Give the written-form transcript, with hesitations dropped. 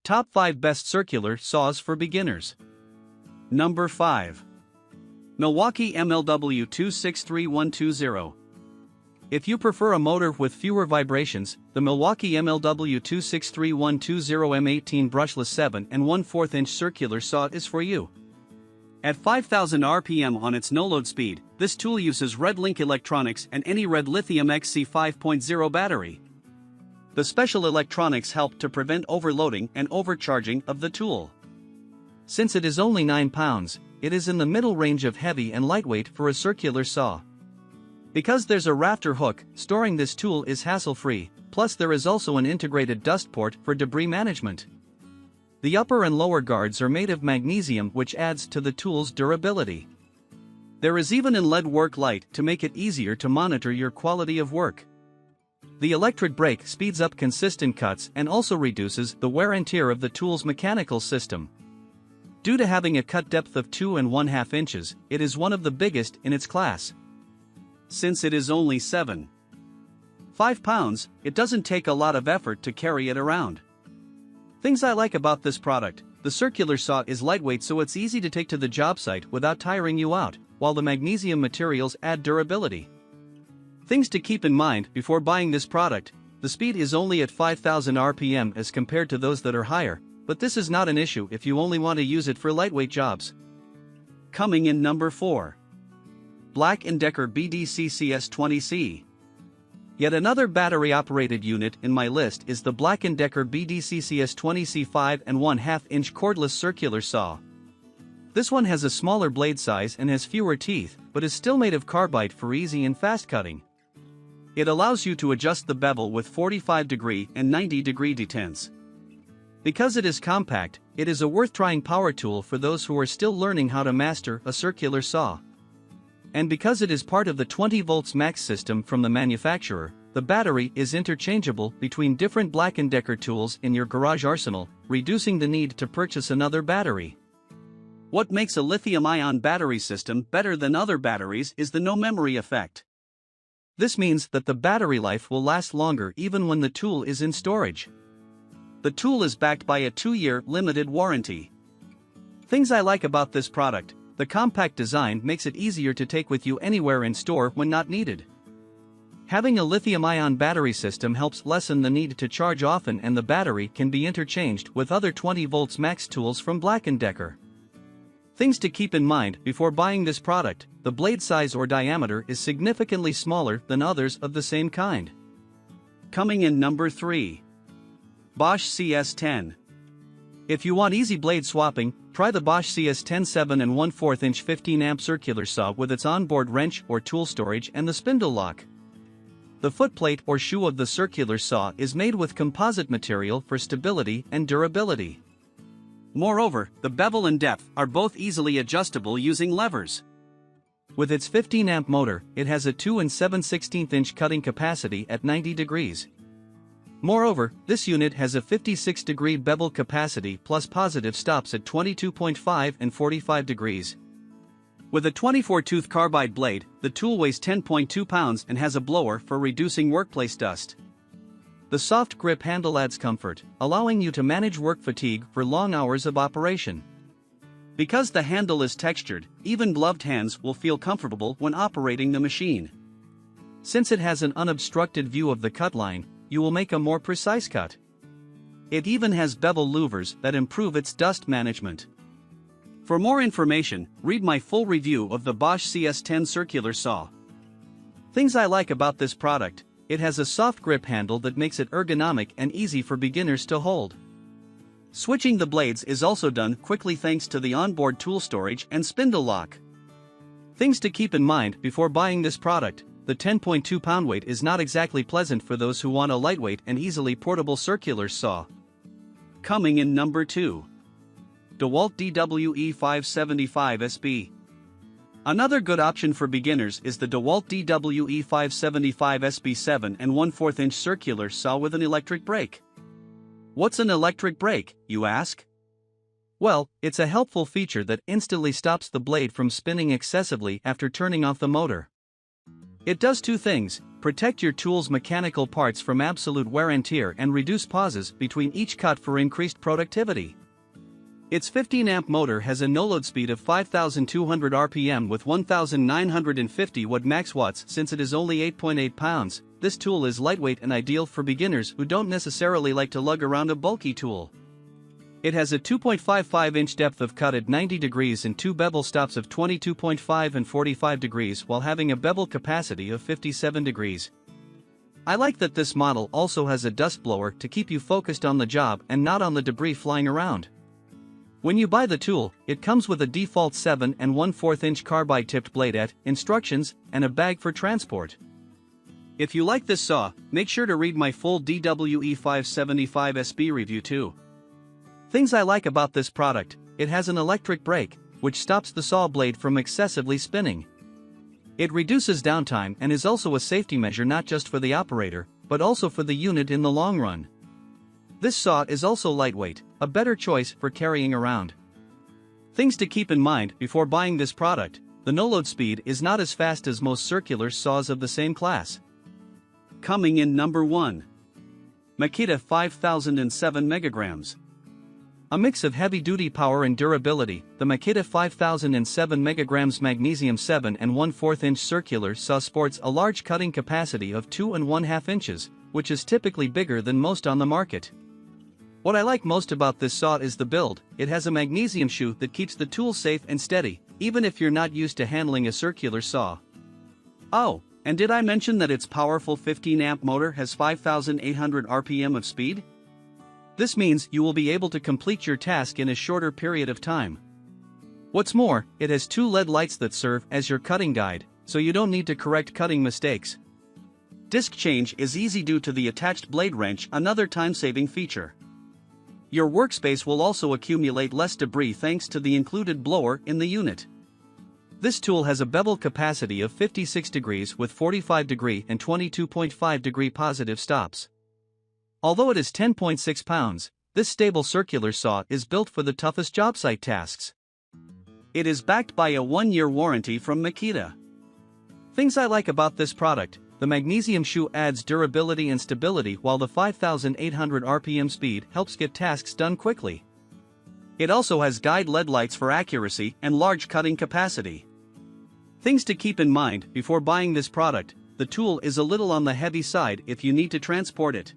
Top 5 Best Circular Saws for Beginners. Number 5. Milwaukee MLW263120. If you prefer a motor with fewer vibrations, the Milwaukee MLW263120 M18 brushless 7 1/4 inch circular saw is for you. At 5,000 RPM on its no-load speed, this tool uses red-link electronics and any red lithium XC 5.0 battery. The special electronics help to prevent overloading and overcharging of the tool. Since it is only 9 pounds, it is in the middle range of heavy and lightweight for a circular saw. Because there's a rafter hook, storing this tool is hassle-free, plus there is also an integrated dust port for debris management. The upper and lower guards are made of magnesium, which adds to the tool's durability. There is even an LED work light to make it easier to monitor your quality of work. The electric brake speeds up consistent cuts and also reduces the wear and tear of the tool's mechanical system. Due to having a cut depth of 2 1/2 inches, it is one of the biggest in its class. Since it is only 7.5 pounds, it doesn't take a lot of effort to carry it around. Things I like about this product: the circular saw is lightweight, so it's easy to take to the job site without tiring you out, while the magnesium materials add durability. Things to keep in mind before buying this product: the speed is only at 5,000 RPM as compared to those that are higher, but this is not an issue if you only want to use it for lightweight jobs. Coming in number 4. BLACKDECKER BDCCS20C. Yet another battery-operated unit in my list is the BLACKDECKER BDCCS20C 5 1/2 inch cordless circular saw. This one has a smaller blade size and has fewer teeth, but is still made of carbide for easy and fast cutting. It allows you to adjust the bevel with 45-degree and 90-degree detents. Because it is compact, it is a worth-trying power tool for those who are still learning how to master a circular saw. And because it is part of the 20 volts max system from the manufacturer, the battery is interchangeable between different BLACKDECKER tools in your garage arsenal, reducing the need to purchase another battery. What makes a lithium-ion battery system better than other batteries is the no-memory effect. This means that the battery life will last longer even when the tool is in storage. The tool is backed by a 2-year limited warranty. Things I like about this product: the compact design makes it easier to take with you anywhere in store when not needed. Having a lithium-ion battery system helps lessen the need to charge often, and the battery can be interchanged with other 20 volts max tools from BLACKDECKER. Things to keep in mind before buying this product: the blade size or diameter is significantly smaller than others of the same kind. Coming in number 3. Bosch CS10. If you want easy blade swapping, try the Bosch CS10 7 1/4 inch 15 amp circular saw with its onboard wrench or tool storage and the spindle lock. The footplate or shoe of the circular saw is made with composite material for stability and durability. Moreover, the bevel and depth are both easily adjustable using levers. With its 15 amp motor, it has a 2 7/16 inch cutting capacity at 90 degrees. Moreover, this unit has a 56-degree bevel capacity plus positive stops at 22.5 and 45 degrees. With a 24-tooth carbide blade, the tool weighs 10.2 pounds and has a blower for reducing workplace dust. The soft grip handle adds comfort, allowing you to manage work fatigue for long hours of operation. Because the handle is textured, even gloved hands will feel comfortable when operating the machine. Since it has an unobstructed view of the cut line, you will make a more precise cut. It even has bevel louvers that improve its dust management. For more information, read my full review of the Bosch CS10 circular saw. Things I like about this product: it has a soft grip handle that makes it ergonomic and easy for beginners to hold. Switching the blades is also done quickly thanks to the onboard tool storage and spindle lock. Things to keep in mind before buying this product: the 10.2 pound weight is not exactly pleasant for those who want a lightweight and easily portable circular saw. Coming in number 2. DeWalt DWE575SB. Another good option for beginners is the DeWalt DWE575SB 7 1/4 inch circular saw with an electric brake. What's an electric brake, you ask? Well, it's a helpful feature that instantly stops the blade from spinning excessively after turning off the motor. It does two things: Protect your tool's mechanical parts from absolute wear and tear and reduce pauses between each cut for increased productivity. Its 15-amp motor has a no-load speed of 5,200 RPM with 1,950 watt max watts. Since it is only 8.8 pounds, this tool is lightweight and ideal for beginners who don't necessarily like to lug around a bulky tool. It has a 2.55-inch depth of cut at 90 degrees and two bevel stops of 22.5 and 45 degrees while having a bevel capacity of 57 degrees. I like that this model also has a dust blower to keep you focused on the job and not on the debris flying around. When you buy the tool, it comes with a default 7 1/4-inch carbide-tipped blade, instructions, and a bag for transport. If you like this saw, make sure to read my full DWE575SB review too. Things I like about this product: it has an electric brake, which stops the saw blade from excessively spinning. It reduces downtime and is also a safety measure not just for the operator, but also for the unit in the long run. This saw is also lightweight, a better choice for carrying around. Things to keep in mind before buying this product: the no-load speed is not as fast as most circular saws of the same class. Coming in number 1. Makita 5007 Megagrams. A mix of heavy-duty power and durability, the Makita 5007 Megagrams Magnesium 7 1/4-inch circular saw sports a large cutting capacity of 2 1/2 inches, which is typically bigger than most on the market. What I like most about this saw is the build. It has a magnesium shoe that keeps the tool safe and steady, even if you're not used to handling a circular saw. Oh, and did I mention that its powerful 15-amp motor has 5,800 RPM of speed? This means you will be able to complete your task in a shorter period of time. What's more, it has two LED lights that serve as your cutting guide, so you don't need to correct cutting mistakes. Disc change is easy due to the attached blade wrench, another time-saving feature. Your workspace will also accumulate less debris thanks to the included blower in the unit. This tool has a bevel capacity of 56 degrees with 45 degree and 22.5 degree positive stops. Although it is 10.6 pounds, this stable circular saw is built for the toughest job site tasks. It is backed by a 1-year warranty from Makita. Things I like about this product: the magnesium shoe adds durability and stability while the 5,800 RPM speed helps get tasks done quickly. It also has guide LED lights for accuracy and large cutting capacity. Things to keep in mind before buying this product: the tool is a little on the heavy side if you need to transport it.